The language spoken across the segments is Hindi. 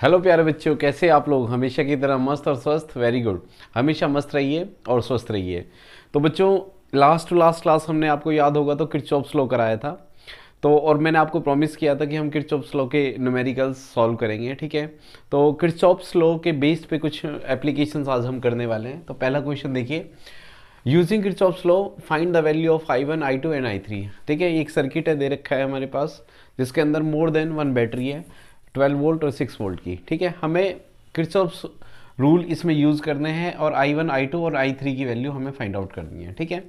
हेलो प्यारे बच्चों, कैसे आप लोग? हमेशा की तरह मस्त और स्वस्थ। Very good. हमेशा मस्त रहिए और स्वस्थ रहिए। तो बच्चों, लास्ट टू लास्ट क्लास हमने, आपको याद होगा तो, किरचॉफ्स लॉ कराया था। तो और मैंने आपको प्रॉमिस किया था कि हम किरचॉफ्स लॉ के न्यूमेरिकल्स सॉल्व करेंगे, ठीक है। तो किरचॉफ्स लॉ के बेस्ड पे कुछ एप्लीकेशंस आज हम करने वाले हैं। तो पहला क्वेश्चन देखिए, using Kirchhoff's law find the value of I1 I2 and I3। ठीक है, ये एक सर्किट है, दे रखा है हमारे पास, जिसके अंदर मोर देन वन बैटरी है, 12 वोल्ट और 6 वोल्ट की। ठीक है, हमें किरचॉफ्स रूल इसमें यूज़ करने हैं और I1 I2 और I3 की वैल्यू हमें फाइंड आउट करनी है। ठीक है,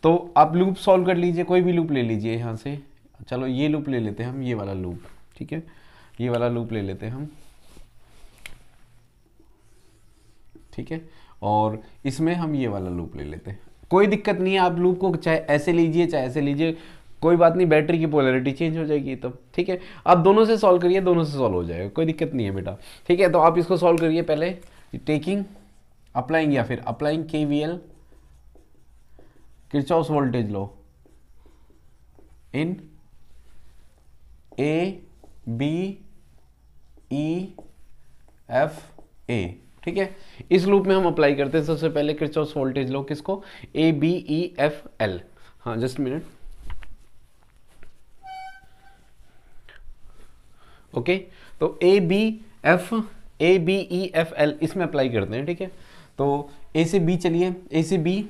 तो आप लूप सॉल्व कर लीजिए, कोई भी लूप ले लीजिए यहाँ से। चलो ये लूप ले लेते हैं हम, ये वाला लूप। ठीक है, ये वाला लूप ले लेते हैं हम। ठीक है, और इसमें हम ये वाला लूप ले लेते हैं। कोई दिक्कत नहीं है, आप लूप को चाहे ऐसे लीजिए चाहे ऐसे लीजिए, कोई बात नहीं, बैटरी की पोलैरिटी चेंज हो जाएगी तब। ठीक है, आप दोनों से सॉल्व करिए, दोनों से सॉल्व हो जाएगा, कोई दिक्कत नहीं है बेटा। ठीक है, तो आप इसको सॉल्व करिए पहले, टेकिंग अप्लाइंग या फिर applying KVL, Kirchhoff's voltage law, in ABEFA। ठीक है, इस लूप में हम अप्लाई करते हैं सबसे पहले किरचॉफ्स वोल्टेज लॉ, किसको? ABEFL। हाँ, जस्ट मिनट। ओके, तो ABEFL इसमें अप्लाई करते हैं। ठीक है, तो A से B चलिए, A से B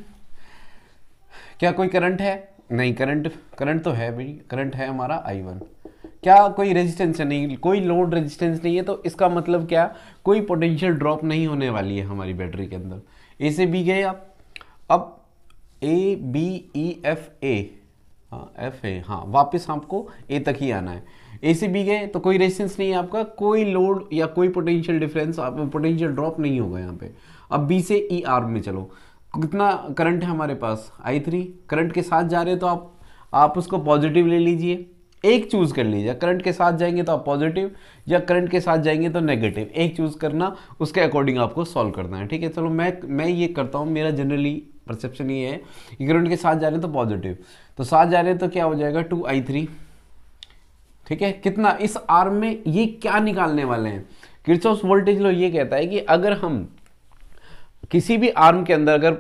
क्या कोई करंट है? नहीं, करंट तो है भाई, करंट है हमारा I1। क्या कोई रेजिस्टेंस है? नहीं, कोई लोड रेजिस्टेंस नहीं है, तो इसका मतलब क्या, कोई पोटेंशियल ड्रॉप नहीं होने वाली है हमारी बैटरी के अंदर। A से B गए आप, अब ABEFA, हाँ FA, हाँ वापस आपको A तक ही आना है। A से B गए तो कोई रेजिस्टेंस नहीं है आपका, कोई लोड या कोई पोटेंशियल डिफरेंस, आप पोटेंशियल ड्रॉप नहीं होगा यहाँ पे। अब B से E आर्म में चलो, कितना करंट है हमारे पास? I3। करंट के साथ जा रहे हो तो आप उसको पॉजिटिव ले लीजिए, एक चूज कर लीजिए। करंट के साथ जाएंगे तो आप पॉजिटिव, या करंट के साथ जाएंगे तो नेगेटिव, एक चूज करना, उसके अकॉर्डिंग आपको सॉल्व करना है। ठीक है, चलो मैं ये करता हूँ, मेरा जनरली परसेप्शन ये है कि करंट के साथ जा रहे हैं तो पॉजिटिव, तो साथ जा रहे हैं तो क्या हो जाएगा 2I3। ठीक है, कितना इस आर्म में, ये क्या निकालने वाले हैं? किरचॉफ्स वोल्टेज लॉ ये कहता है कि अगर हम किसी भी आर्म के अंदर, अगर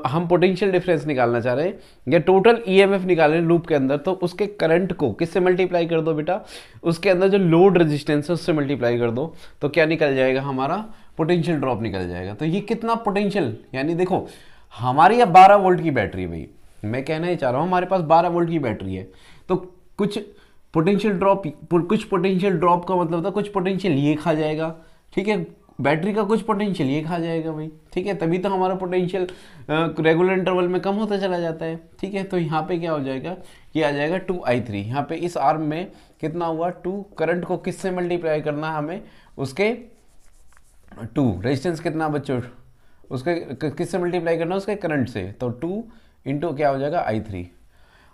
हम पोटेंशियल डिफरेंस निकालना चाह रहे हैं या टोटल EMF निकाल रहे हैं लूप के अंदर, तो उसके करंट को किससे मल्टीप्लाई कर दो बेटा? उसके अंदर जो लोड रेजिस्टेंस है उससे मल्टीप्लाई कर दो, तो क्या निकल जाएगा? हमारा पोटेंशियल ड्रॉप निकल जाएगा। तो ये कितना पोटेंशियल, यानी देखो हमारी अब 12 वोल्ट की बैटरी, भाई मैं कहना ही चाह रहा हूँ हमारे पास 12 वोल्ट की बैटरी है, तो कुछ पोटेंशियल ड्रॉप का मतलब था कुछ पोटेंशियल ये खा जाएगा। ठीक है, बैटरी का कुछ पोटेंशियल ये खा जाएगा भाई। ठीक है, तभी तो हमारा पोटेंशियल रेगुलर इंटरवल में कम होता चला जाता है। ठीक है, तो यहाँ पे क्या हो जाएगा, ये आ जाएगा 2I3। यहाँ पे इस आर्म में कितना हुआ 2, करंट को किससे मल्टीप्लाई करना है हमें? उसके 2, रेजिस्टेंस कितना बच्चों, उसके किससे मल्टीप्लाई करना है? उसके करंट से, तो 2 इंटू क्या हो जाएगा I3।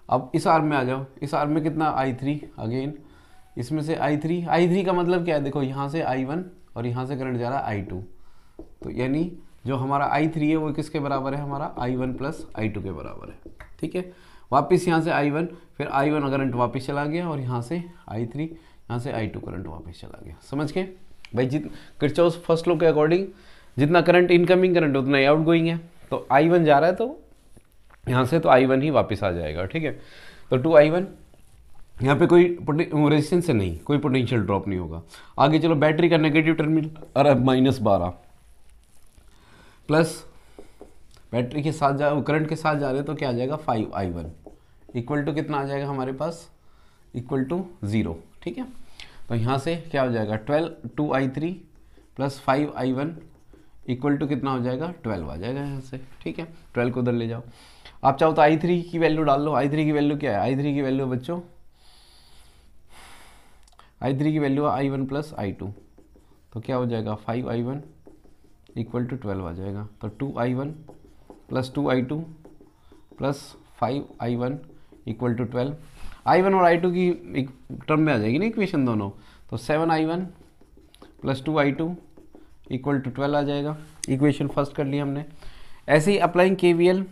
अब इस आर्म में आ जाओ, इस आर्म में कितना I3, अगेन इसमें से I3 का मतलब क्या है? देखो यहाँ से I1 और यहाँ से करंट जा रहा है I2, तो यानी जो हमारा I3 है वो किसके बराबर है? हमारा I1 प्लस I2 के बराबर है। ठीक है, वापस यहाँ से I1, फिर I1 करंट वापस चला गया, और यहाँ से I3, यहाँ से I2 करंट वापस चला गया। समझ के भाई, किरचॉफ्स फर्स्ट लॉ के अकॉर्डिंग जितना करंट इनकमिंग करंट उतना ही आउट गोइंग है, तो I1 जा रहा है तो यहाँ से तो I1 ही वापस आ जाएगा। ठीक है, तो 2I1, यहाँ पे कोई रेजिस्टेंस से नहीं, कोई पोटेंशियल ड्रॉप नहीं होगा। आगे चलो, बैटरी का नेगेटिव टर्मिनल, अरे -12 प्लस बैटरी के साथ करंट के साथ जा रहे तो क्या आ जाएगा 5I1 इक्वल टू कितना आ जाएगा हमारे पास? Equal to 0। ठीक है, तो यहाँ से क्या हो जाएगा 2I3 plus 5I1 equal to कितना हो जाएगा? 12 आ जाएगा यहाँ से। ठीक है, 12 को उधर ले जाओ। आप चाहो तो I3 की वैल्यू डाल लो। I3 की वैल्यू क्या है? I3 की वैल्यू बच्चों, I3 की वैल्यू है I1 प्लस I2, तो क्या हो जाएगा 5I1 इक्वल टू 12 आ जाएगा। तो 2I1 plus 2I2 plus 5I1 equal to 12, I1 और I2 की एक टर्म में आ जाएगी ना इक्वेशन दोनों, तो 7I1 plus 2I2 equal to 12 आ जाएगा। इक्वेशन फर्स्ट कर लिया हमने। ऐसे ही अप्लाइंग KVL,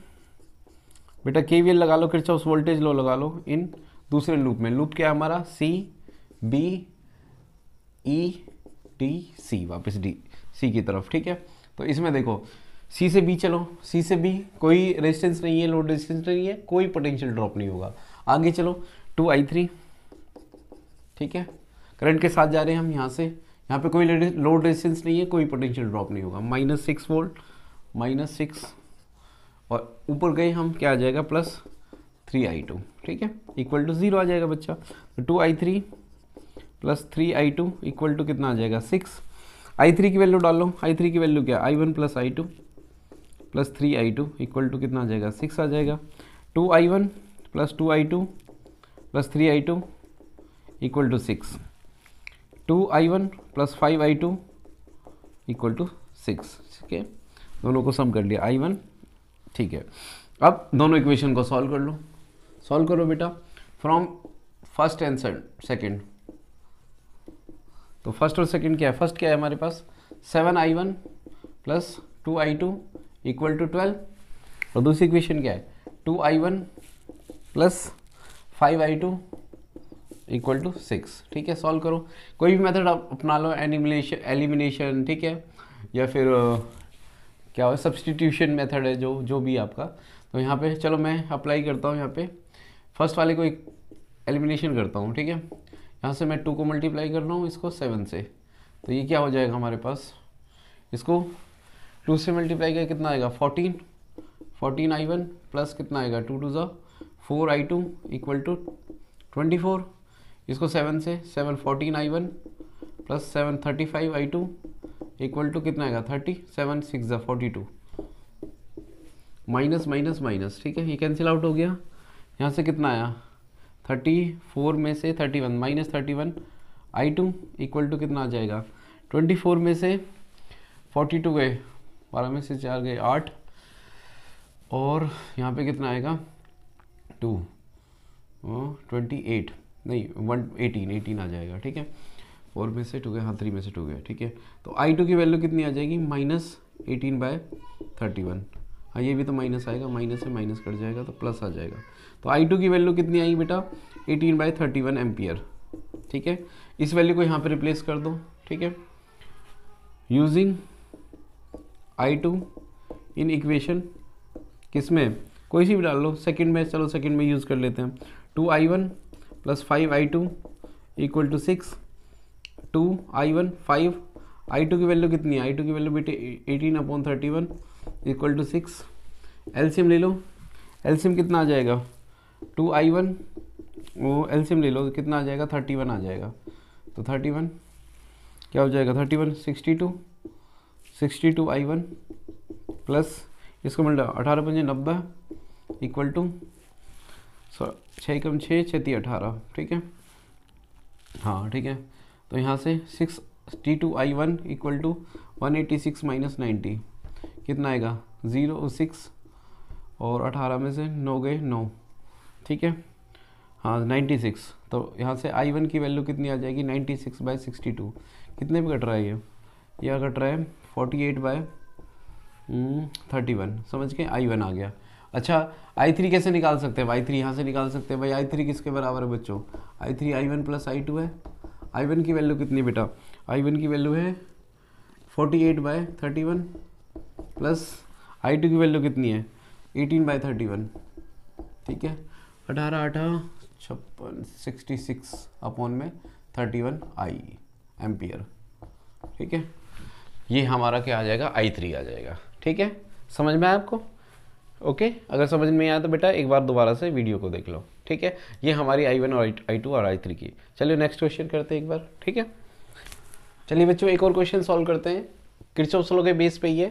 बेटा KVL लगा लो, किरचॉफ्स वोल्टेज लॉ लगा लो इन दूसरे लूप में। लूप क्या है हमारा? C B E D C, वापस डी सी की तरफ, ठीक है। तो इसमें देखो सी से बी चलो, सी से बी कोई रेजिस्टेंस नहीं है, लोड रेजिस्टेंस नहीं है, कोई पोटेंशियल ड्रॉप नहीं होगा। आगे चलो 2I3, ठीक है, करंट के साथ जा रहे हैं हम यहाँ से, यहाँ पे कोई लोड रेजिस्टेंस नहीं है, कोई पोटेंशियल ड्रॉप नहीं होगा, -6 वोल्ट, -6, और ऊपर गए हम, क्या आ जाएगा, +3I2, ठीक है, इक्वल टू 0 आ जाएगा बच्चा। तो 2I3 + 3I2 इक्वल टू कितना आ जाएगा, 6। I3 की वैल्यू डालो, I3 की वैल्यू क्या, I1 + I2 + 3I2 equal to कितना आ जाएगा, 6 आ जाएगा। 2I1 + 2I2 + 3I2 equal to 6। 2I1 + 5I2 equal to 6, ठीक है, दोनों को सम कर लिया, I1, ठीक है। अब दोनों इक्वेशन को सॉल्व कर लो, सॉल्व करो बेटा फ्रॉम फर्स्ट एंड सेकंड। तो फर्स्ट और सेकंड क्या है, फर्स्ट क्या है हमारे पास, 7I1 + 2I2 इक्वल टू 12, और दूसरी इक्वेशन क्या है, 2I1 + 5I2 इक्वल टू 6, ठीक है। सॉल्व करो, कोई भी मेथड आप अपना लो, एलिमिनेशन, ठीक है, या फिर क्या हो, सब्सटीट्यूशन मेथड है, जो भी आपका। तो यहाँ पे चलो मैं अप्लाई करता हूँ, यहाँ पे फर्स्ट वाले को एक एलिमिनेशन करता हूँ, ठीक है। यहाँ से मैं 2 को मल्टीप्लाई कर रहा हूँ इसको 7 से, तो ये क्या हो जाएगा हमारे पास, इसको 2 से मल्टीप्लाई करके कितना आएगा, 14I1 प्लस कितना आएगा, 2 2 4I2 इक्वल टू 24, इसको 7 से 7 14I1 plus 7 35I2 equal to कितना आएगा, 30, 7 6 42, माइनस माइनस माइनस, ठीक है, ये कैंसिल आउट हो गया। यहाँ से कितना आया, 34 में से 31, -31I2 इक्वल टू कितना आ जाएगा, 24 में से 42 गए, 12 में से 4 गए 8, और यहाँ पे कितना आएगा 2, 28 नहीं 18 आ जाएगा, ठीक है, 4 में से 2 गए, हाँ 3 में से 2 गए, ठीक है। तो I2 की वैल्यू कितनी आ जाएगी, -18/31, हाँ ये भी तो माइनस आएगा, माइनस से माइनस कट जाएगा तो प्लस आ जाएगा। तो I2 की वैल्यू कितनी आई बेटा, 18/31 एम्पियर, ठीक है। इस वैल्यू को यहाँ पे रिप्लेस कर दो, ठीक है, यूजिंग I2 इन इक्वेशन, किसमें, कोई सी भी डाल लो, सेकंड में, चलो सेकंड में यूज़ कर लेते हैं। 2I1 + 5I2 equal to 6, 2I1 5, I2 की वैल्यू कितनी है, I2 की वैल्यू बेटे 18/31 इक्वल टू 6, एलसीएम ले लो, एलसीएम कितना आ जाएगा, 2I1, वो एलसीएम ले लो, कितना आ जाएगा, 31 आ जाएगा। तो 31 क्या हो जाएगा, 31 62 I1 प्लस इसको मिल रहा 18 × 5 = 90 इक्वल टू 6 × 6 = 18, ठीक है, हाँ ठीक है। तो यहाँ से 62I1 इक्वल टू 186 - 90 कितना आएगा, 0 6, और 18 में से 9 गए 9, ठीक है, हाँ 96। तो यहाँ से I1 की वैल्यू कितनी आ जाएगी, 96/62, कितने पे कट रहा है ये कट रहा है 48/31, समझ के I1 आ गया। अच्छा I3 कैसे निकाल सकते हैं, I3 यहाँ से निकाल सकते हैं भाई, I3 किसके बराबर है बच्चों, I3 I1 + I2 है। I1 की वैल्यू कितनी बेटा, I1 की वैल्यू है 48/31 प्लस I2 की वैल्यू कितनी है 18/31, ठीक है, 18 8 56 66/31 I एम्पियर, ठीक है। ये हमारा क्या आ जाएगा, I3 आ जाएगा, ठीक है, समझ में आया आपको, ओके। अगर समझ में आया तो बेटा एक बार दोबारा से वीडियो को देख लो, ठीक है। ये हमारी I1 और I2 और I3 की। चलिए नेक्स्ट क्वेश्चन करते हैं एक बार, ठीक है। चलिए बच्चों एक और क्वेश्चन सॉल्व करते हैं, किरचॉफ लॉ के बेस पे ही है,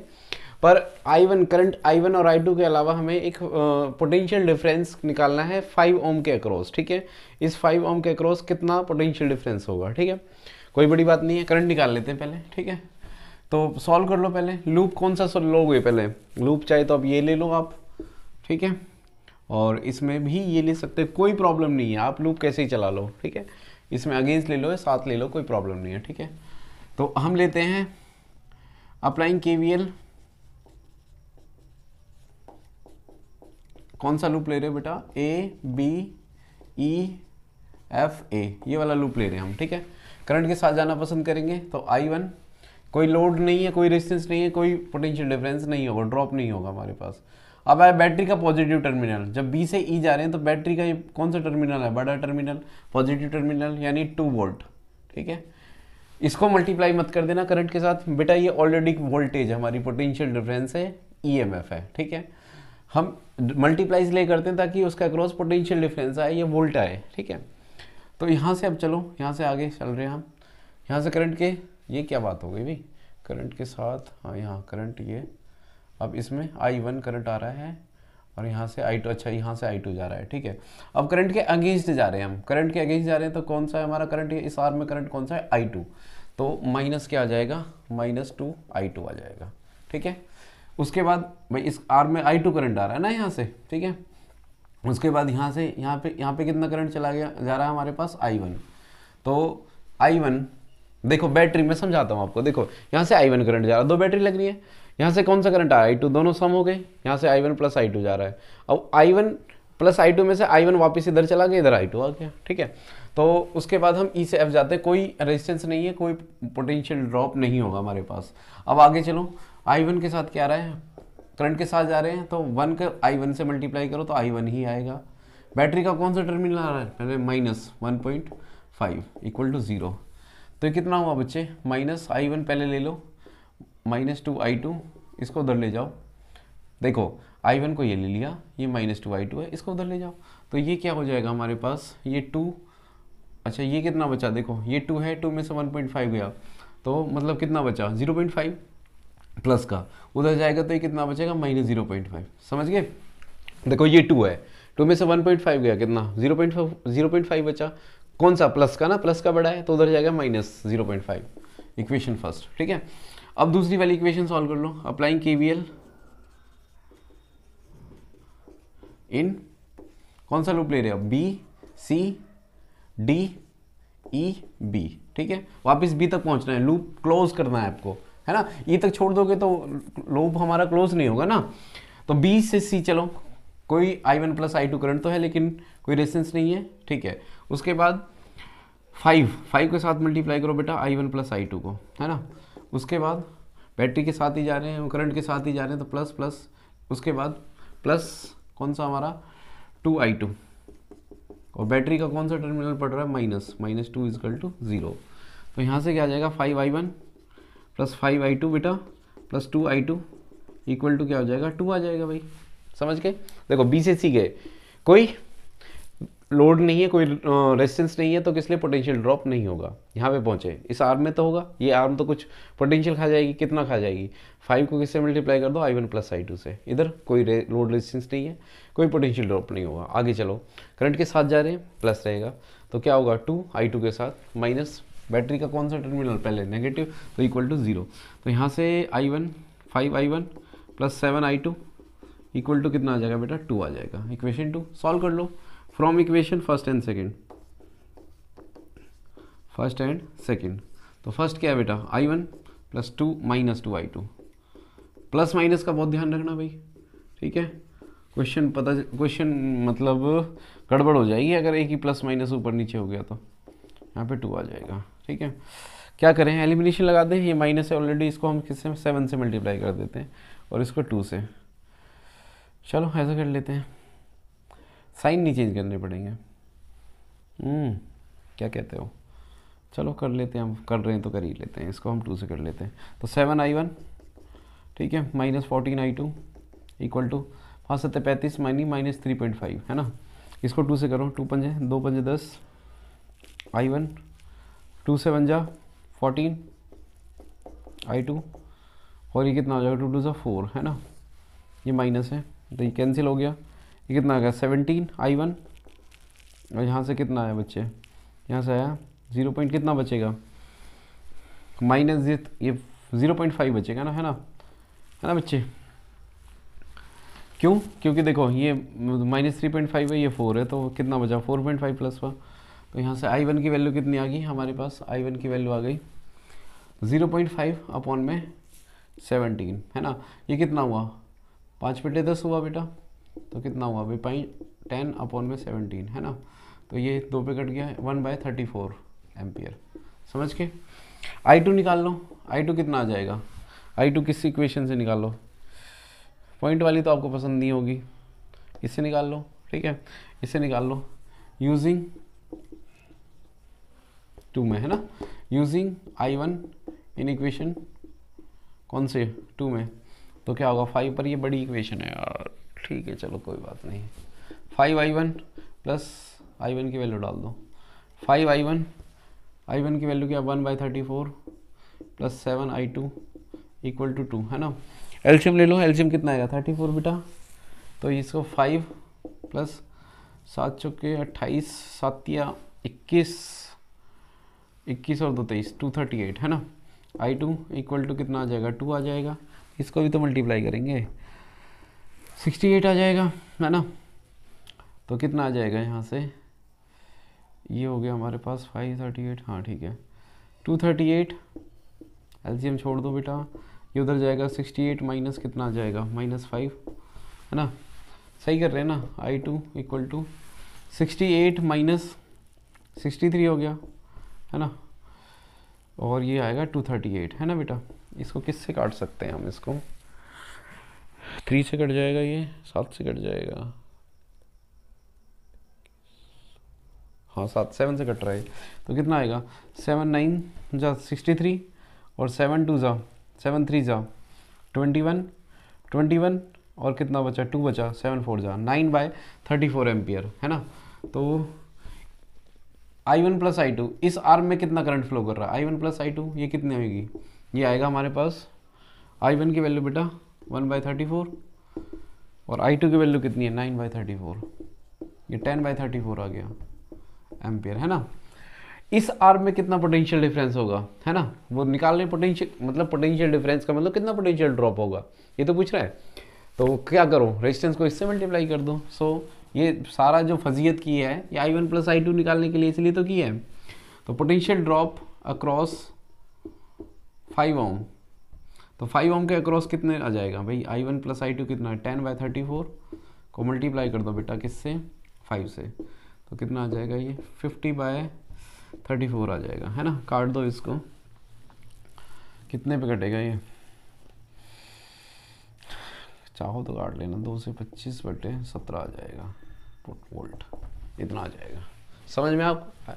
पर I1 करंट I1 और I2 के अलावा हमें एक पोटेंशियल डिफरेंस निकालना है 5 ओम के अक्रॉस, ठीक है। इस 5 ओम के अक्रॉस कितना पोटेंशियल डिफरेंस होगा, ठीक है, कोई बड़ी बात नहीं है, करंट निकाल लेते हैं पहले, ठीक है। तो सॉल्व कर लो पहले, लूप कौन सा लोगे पहले, लूप चाहे तो अब ये ले लो आप, ठीक है, और इसमें भी ये ले सकते हैं, कोई प्रॉब्लम नहीं है, आप लूप कैसे ही चला लो, ठीक है। इसमें अगेंस्ट ले लो या साथ ले लो, कोई प्रॉब्लम नहीं है, ठीक है। तो हम लेते हैं अप्लाइंग KVL, कौन सा लूप ले रहे हो बेटा, A B E F A, ये वाला लूप ले रहे हैं हम, ठीक है। करंट के साथ जाना पसंद करेंगे तो I1, कोई लोड नहीं है, कोई रेजिस्टेंस नहीं है, कोई पोटेंशियल डिफरेंस नहीं होगा, ड्रॉप नहीं होगा हमारे पास। अब आए बैटरी का पॉजिटिव टर्मिनल, जब बी से ई जा रहे हैं तो बैटरी का ये कौन सा टर्मिनल है, बड़ा टर्मिनल, पॉजिटिव टर्मिनल, यानी 2 वोल्ट। ठीक है, इसको मल्टीप्लाई मत कर देना करंट के साथ बेटा, ये ऑलरेडी वोल्टेज हमारी पोटेंशियल डिफरेंस है, ईएमएफ है। ठीक है, हम मल्टीप्लाई इसलिए करते हैं ताकि उसका क्रॉस पोटेंशियल डिफरेंस आए, ये वोल्ट आए। ठीक है, तो यहाँ से अब चलो, यहाँ से आगे चल रहे हैं हम, यहाँ से करंट के, ये क्या बात हो गई भाई, करंट के साथ, हाँ यहाँ करंट ये, अब इसमें I1 करंट आ रहा है और यहाँ से I2, अच्छा यहाँ से I2 जा रहा है। ठीक है, अब करंट के अगेंस्ट जा रहे हैं हम, करंट के अगेंस्ट जा रहे हैं तो कौन सा है हमारा करंट, इस आर में करंट कौन सा है, I2, तो माइनस क्या आ जाएगा, -2I2 आ जाएगा। ठीक है, उसके बाद भाई इस आर में I2 करंट आ रहा है ना यहाँ से। ठीक है, उसके बाद यहाँ से यहाँ पे कितना करंट चला गया, जा रहा है हमारे पास I1, तो I1 देखो बैटरी में समझाता हूँ आपको, देखो यहाँ से I1 करंट जा रहा है, 2 बैटरी लग रही है, यहाँ से कौन सा करंट आ रहा है, I2, दोनों सम हो गए, यहाँ से I1 प्लस I2 जा रहा है। अब I1 प्लस I2 में से I1 वापस इधर चला गया, इधर I2 आ गया। ठीक है, तो उसके बाद हम E से F जाते हैं, कोई रेजिस्टेंस नहीं है, कोई पोटेंशियल ड्रॉप नहीं होगा हमारे पास। अब आगे चलो, I1 के साथ क्या आ रहा है, करंट के साथ जा रहे हैं तो 1 का I1 से मल्टीप्लाई करो तो I1 ही आएगा। बैटरी का कौन सा टर्मिनल आ रहा है, पहले -1.5 इक्वल टू 0, तो ये कितना हुआ बच्चे, -I1 पहले ले लो, -2I2, इसको उधर ले जाओ, देखो I1 को ये ले लिया, ये -2I2 है, इसको उधर ले जाओ, तो ये क्या हो जाएगा हमारे पास, ये 2, अच्छा ये कितना बचा, देखो ये 2 है, 2 में से 1.5 गया, तो मतलब कितना बचा, 0.5 प्लस का उधर जाएगा तो ये कितना बचेगा, -0.5। समझ गए, देखो ये 2 है, 2 में से 1.5 गया, कितना 0.5 बचा, कौन सा, प्लस का ना, प्लस का बड़ा है तो उधर जाएगा -0.5, इक्वेशन फर्स्ट। ठीक है, अब दूसरी वाली इक्वेशन सॉल्व कर लो, अप्लाइंग KVL इन कौन सा लूप ले रहे हो, B C D E B। ठीक है, वापस B तक पहुंचना है, लूप क्लोज करना है आपको, है ना, E तक छोड़ दोगे तो लूप हमारा क्लोज नहीं होगा ना। तो B से C चलो, कोई I1 प्लस I2 करंट तो है लेकिन कोई रेजिस्टेंस नहीं है। ठीक है, उसके बाद 5 के साथ मल्टीप्लाई करो बेटा I1 प्लस I2 को, है ना, उसके बाद बैटरी के साथ ही जा रहे हैं, करंट के साथ ही जा रहे हैं तो प्लस प्लस, उसके बाद प्लस कौन सा हमारा 2I2, और बैटरी का कौन सा टर्मिनल पड़ रहा है, -2 इक्वल टू 0, तो यहाँ से क्या आ जाएगा 5I1 प्लस 5I2 बेटा प्लस 2I2 इक्वल टू क्या हो जाएगा, 2 आ जाएगा भाई। समझ गए, देखो B से C गए, कोई लोड नहीं है, कोई रेजिस्टेंस नहीं है, तो किस लिए पोटेंशियल ड्रॉप नहीं होगा, यहाँ पे पहुँचे, इस आर्म में तो होगा, ये आर्म तो कुछ पोटेंशियल खा जाएगी, कितना खा जाएगी, 5 को किससे मल्टीप्लाई कर दो, I1 प्लस I2 से, इधर कोई लोड रेजिस्टेंस नहीं है, कोई पोटेंशियल ड्रॉप नहीं होगा। आगे चलो, करंट के साथ जा रहे हैं, प्लस रहेगा तो क्या होगा, 2I2 के साथ माइनस, बैटरी का कौन सा टर्मिनल पहले नेगेटिव, तो इक्वल टू 0, तो यहाँ से I1 5I1 plus 7I2 equal to कितना आ जाएगा बेटा, 2 आ जाएगा। इक्वेशन 2 सॉल्व कर लो from equation first and second, तो फर्स्ट क्या है बेटा, I1 plus 2 minus 2I2, plus minus का बहुत ध्यान रखना भाई। ठीक है, क्वेश्चन मतलब गड़बड़ हो जाएगी अगर एक ही प्लस माइनस ऊपर नीचे हो गया तो, यहाँ पे 2 आ जाएगा। ठीक है, क्या करें, एलिमिनेशन लगा दें, ये माइनस है ऑलरेडी, इसको हम किससे 7 से मल्टीप्लाई कर देते हैं और इसको 2 से, चलो ऐसा कर लेते हैं, साइन नहीं चेंज करने पड़ेंगे। क्या कहते हो, चलो कर लेते हैं, हम कर रहे हैं तो कर ही लेते हैं, इसको हम 2 से कर लेते हैं, तो 7I1 ठीक है minus 14I2 equal to 5 7 35 minus 3.5, है ना, इसको 2 से करो, 2 पंजे 2 पंजे 10, I1 2 से 1 जा 14 I2, और ये कितना हो जाएगा, 2 2 जा 4, है ना, ये माइनस है तो ये कैंसिल हो गया, ये कितना आ गया 17 I1, और यहाँ से कितना आया बच्चे, यहाँ से आया 0 पॉइंट कितना बचेगा, माइनस ये 0.5 बचेगा ना, है ना बच्चे, क्यों, क्योंकि देखो ये माइनस 3.5 है, ये 4 है, तो कितना बचा 4.5 प्लस 1, तो यहाँ से I1 की वैल्यू कितनी आ गई हमारे पास, I1 की वैल्यू आ गई 0.5 अपॉन में 17, है ना, ये कितना हुआ 5 बटे 10 हुआ बेटा, तो कितना हुआ भाई 10 अपॉन में 17, है ना, तो ये 2 पे कट गया 1/34 एम्पियर। समझ के। I2 निकाल लो, I2 कितना आ जाएगा, I2 किस इक्वेशन से निकालो, पॉइंट वाली तो आपको पसंद नहीं होगी, इससे निकाल लो, ठीक है, इससे निकाल लो यूजिंग 2 में, है ना, यूजिंग I1 इन इक्वेशन कौन से 2 में, तो क्या होगा 5 पर, ये बड़ी इक्वेशन है यार, ठीक है चलो कोई बात नहीं, 5I1 प्लस I1 की वैल्यू डाल दो, 5I1, I1 की वैल्यू क्या 1/34 प्लस 7I2 इक्वल टू 2, है ना। एलसीएम ले लो, एलसीएम कितना आएगा 34 बेटा, तो इसको 5 प्लस 7 चौके 28, 7 या 21, 21 और 2 23, 238, है ना। I2 इक्वल टू कितना आ जाएगा 2 आ जाएगा, इसको भी तो मल्टीप्लाई करेंगे 68 आ जाएगा, है ना। तो कितना आ जाएगा यहाँ से, ये हो गया हमारे पास 538, हाँ ठीक है 238, एलसीएम छोड़ दो बेटा, ये उधर जाएगा 68 माइनस कितना आ जाएगा -5, है ना, सही कर रहे हैं ना। I2 इक्वल टू 68 माइनस 63 हो गया, है ना, और ये आएगा 238, है ना बेटा। इसको किससे काट सकते हैं हम, इसको 3 से कट जाएगा, ये 7 से कट जाएगा, हाँ 7 से कट रहा है, तो कितना आएगा 7 9 जा 63 और 7 2 जा 7 3 जा 21 और कितना बचा 2 बचा, 7 4 जा 9/34 एम्पियर, है ना। तो I1 प्लस I2 इस आर्म में कितना करंट फ्लो कर रहा है, I1 प्लस I2 ये कितनी होगी, ये आएगा हमारे पास I1 की वैल्यू बेटा 1/34 और I2 की वैल्यू कितनी है 9/34, ये 10/34 आ गया एम्पियर, है ना। इस आर्म में कितना पोटेंशियल डिफरेंस होगा, है ना, वो निकालने पोटेंशियल, मतलब पोटेंशियल डिफरेंस का मतलब कितना पोटेंशियल ड्रॉप होगा, ये तो पूछ रहा है। तो क्या करो, रेजिस्टेंस को इससे मल्टीप्लाई कर दो। सो ये सारा जो फजीयत की है ये I1 प्लस I2 निकालने के लिए इसलिए तो की है। तो पोटेंशियल ड्रॉप अक्रॉस 5 ओम, तो 5 ओम के अक्रॉस कितने आ जाएगा भाई, I1 प्लस I2 कितना है 10/34 को मल्टीप्लाई कर दो बेटा किससे 5 से, तो कितना आ जाएगा ये 50/34 आ जाएगा, है ना। काट दो इसको, कितने पे कटेगा ये, चाहो तो काट लेना, 2 से 25/17 आ जाएगा वोल्ट, इतना आ जाएगा, समझ में आपको,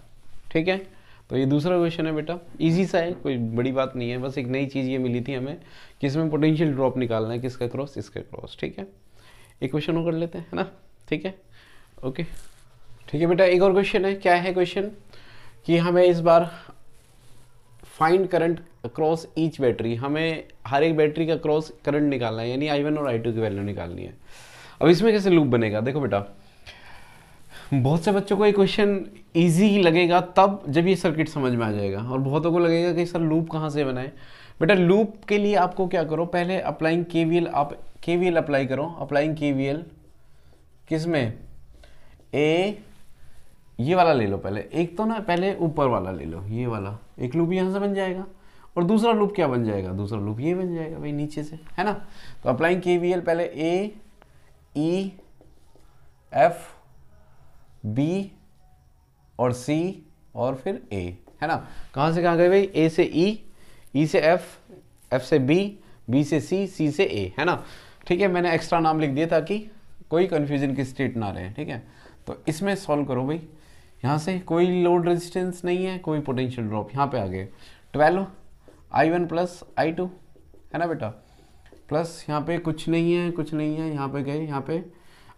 ठीक है। तो ये दूसरा क्वेश्चन है बेटा, इजी सा है, कोई बड़ी बात नहीं है, बस एक नई चीज़ ये मिली थी हमें कि इसमें पोटेंशियल ड्रॉप निकालना है, किसका क्रॉस, इसका क्रॉस, ठीक है। एक क्वेश्चन और कर लेते हैं, है ना, ठीक है, ओके ठीक है बेटा। एक और क्वेश्चन है, क्या है क्वेश्चन कि हमें इस बार find current across each battery, हमें हर एक बैटरी का क्रॉस करंट निकालना है, यानी I1 और I2 की वैल्यू निकालनी है। अब इसमें कैसे लूप बनेगा, देखो बेटा, बहुत से बच्चों को ये क्वेश्चन इजी ही लगेगा तब जब ये सर्किट समझ में आ जाएगा, और बहुतों को लगेगा कि सर लूप कहाँ से बनाए। बेटा लूप के लिए आपको क्या करो, पहले अप्लाइंग KVL, आप KVL अप्लाई करो, अप्लाइंग KVL किस में, ये वाला ले लो पहले, एक तो ना पहले ऊपर वाला ले लो, ये वाला एक लूप यहाँ से बन जाएगा, और दूसरा लूप क्या बन जाएगा, दूसरा लूप ये बन जाएगा भाई नीचे से, है ना। तो अप्लाइंग KVL पहले A E F B और C और फिर A, है ना। कहाँ से कहाँ गए भाई, A से E, E से F, F से B, B से C, C से A, है ना। ठीक है, मैंने एक्स्ट्रा नाम लिख दिया ताकि कोई कन्फ्यूजन की स्टेट ना रहे, ठीक है। तो इसमें सॉल्व करो भाई, यहाँ से कोई लोड रेजिस्टेंस नहीं है, कोई पोटेंशियल ड्रॉप, यहाँ पे आ गए 12 I1 प्लस I2, है ना बेटा, प्लस यहाँ पे कुछ नहीं है, कुछ नहीं है, यहाँ पे गए, यहाँ पे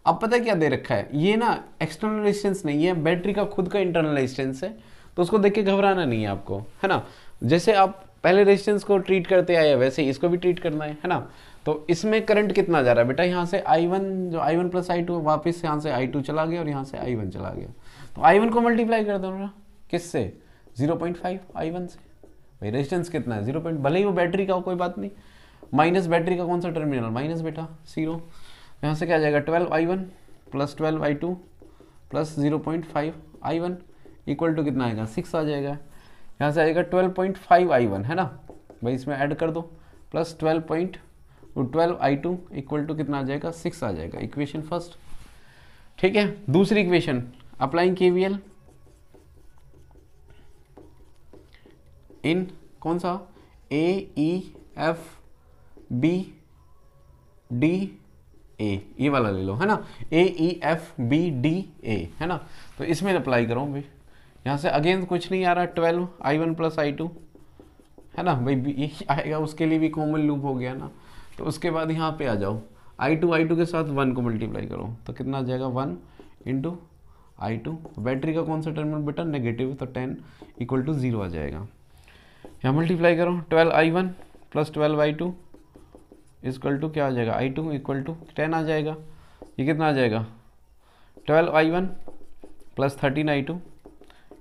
अब पता है क्या दे रखा है, ये ना एक्सटर्नल रेजिस्टेंस नहीं है, बैटरी का खुद का इंटरनल रेजिस्टेंस है, तो उसको देख के घबराना नहीं है आपको, है ना। जैसे आप पहले रेजिस्टेंस को ट्रीट करते आए वैसे इसको भी ट्रीट करना है ना। तो इसमें करंट कितना जा रहा है बेटा, यहाँ से I1, जो I1 प्लस I2 वापस यहाँ से I2 चला गया और यहाँ से I1 चला गया, तो I1 को मल्टीप्लाई कर दो ना किससे, 0.5 I1 से, भाई रेजिस्टेंस कितना है 0. भले ही वो बैटरी का हो कोई बात नहीं, माइनस बैटरी का कौन सा टर्मिनल, माइनस बेटा 0, यहाँ से क्या आ जाएगा 12 I1 plus 12 I2 plus 0.5 I1 equal to कितना आएगा 6 आ जाएगा, यहाँ से आएगा 12.5 I1, है ना भाई, इसमें ऐड कर दो, प्लस 12 I2 इक्वल टू कितना आ जाएगा 6 आ जाएगा, इक्वेशन फर्स्ट। ठीक है, दूसरी इक्वेशन अप्लाइंग KVL, इन कौन सा A E F B D A, ये वाला ले लो, है ना, A E F B D A, है ना। तो इसमें अप्लाई करो भाई, यहाँ से अगेन कुछ नहीं आ रहा, 12 I1 + I2, है ना भाई, ये आएगा, उसके लिए भी कॉमन लूप हो गया ना। तो उसके बाद यहाँ पे आ जाओ, I2 के साथ 1 को मल्टीप्लाई करो तो कितना आ जाएगा, 1 × I2। बैटरी का कौन सा टर्मिनल बेटा, नेगेटिव, तो 10 = 0 आ जाएगा। यहाँ मल्टीप्लाई करो, 12I1 + 12I2 = क्या आ जाएगा, I2 = 10 आ जाएगा। ये कितना आ जाएगा, 12I1 + 13I2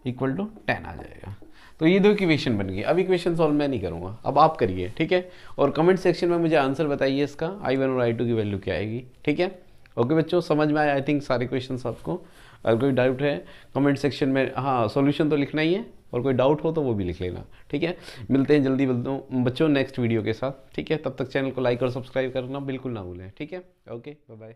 = 10 आ जाएगा। तो ये 2 इक्वेशन बन गई। अब इक्वेशन सॉल्व मैं नहीं करूँगा, अब आप करिए, ठीक है। और कमेंट सेक्शन में मुझे आंसर बताइए इसका, I1 और I2 की वैल्यू क्या आएगी, ठीक है। ओके बच्चों, समझ में आया आई थिंक सारे क्वेश्चंस आपको। अगर कोई डाउट है कमेंट सेक्शन में, हाँ सॉल्यूशन तो लिखना ही है, और कोई डाउट हो तो वो भी लिख लेना, ठीक है। मिलते हैं जल्दी बच्चों नेक्स्ट वीडियो के साथ, ठीक है। तब तक चैनल को लाइक और सब्सक्राइब करना बिल्कुल ना भूलें, ठीक है। Okay, bye bye.